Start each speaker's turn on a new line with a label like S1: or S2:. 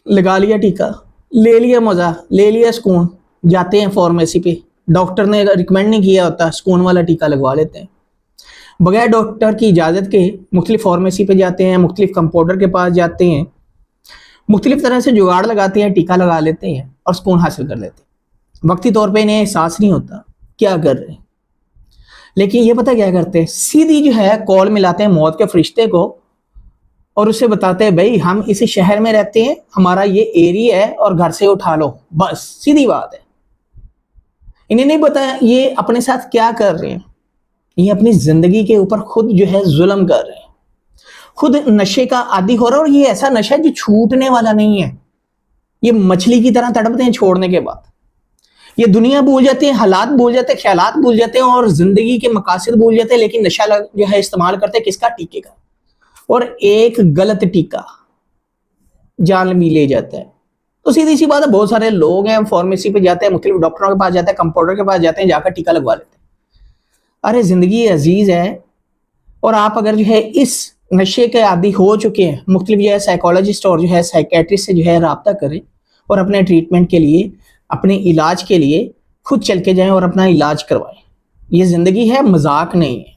S1: لگا لیا ٹیکا، لے لیا مزہ، لے لیا سکون، جاتے ہیں فارمیسی پہ، ڈاکٹر نے ریکمینڈ نہیں کیا ہوتا، سکون والا ٹیکا لگوا لیتے ہیں بغیر ڈاکٹر کی اجازت کے، مختلف فارمیسی پہ جاتے ہیں، مختلف کمپاؤنڈر کے پاس جاتے ہیں، مختلف طرح سے جگاڑ لگاتے ہیں، ٹیکا لگا لیتے ہیں اور سکون حاصل کر لیتے ہیں۔ وقتی طور پہ انہیں احساس نہیں ہوتا کیا کر رہے ہیں، لیکن یہ پتہ کیا کرتے ہیں، سیدھی جو ہے کال ملاتے ہیں موت کے فرشتے کو اور اسے بتاتے ہیں بھائی ہم اس شہر میں رہتے ہیں، ہمارا یہ ایریا ہے اور گھر سے اٹھا لو، بس سیدھی بات ہے۔ انہیں نہیں پتا یہ اپنے ساتھ کیا کر رہے ہیں، یہ اپنی زندگی کے اوپر خود جو ہے ظلم کر رہے ہیں، خود نشے کا عادی ہو رہا ہے، اور یہ ایسا نشہ جو چھوٹنے والا نہیں ہے، یہ مچھلی کی طرح تڑپتے ہیں چھوڑنے کے بعد، یہ دنیا بھول جاتے ہیں، حالات بھول جاتے ہیں، خیالات بھول جاتے ہیں اور زندگی کے مقاصد بھول جاتے ہیں، لیکن نشہ جو ہے استعمال کرتے ہیں کس کا؟ ٹیکے کا، اور ایک غلط ٹیکا جان بھی لے جاتا ہے۔ تو سیدھی سی بات ہے، بہت سارے لوگ ہیں فارمیسی پہ جاتے ہیں، مختلف ڈاکٹروں کے پاس جاتے ہیں، کمپاؤنڈر کے پاس جاتے ہیں، جا کر ٹیکا لگوا لیتے ہیں۔ ارے زندگی عزیز ہے، اور آپ اگر جو ہے اس نشے کے عادی ہو چکے ہیں، مختلف جو ہے سائیکالوجسٹ اور جو ہے سائیکیٹرسٹ سے جو ہے رابطہ کریں اور اپنے ٹریٹمنٹ کے لیے، اپنے علاج کے لیے خود چل کے جائیں اور اپنا علاج کروائیں۔ یہ زندگی ہے، مذاق نہیں ہے۔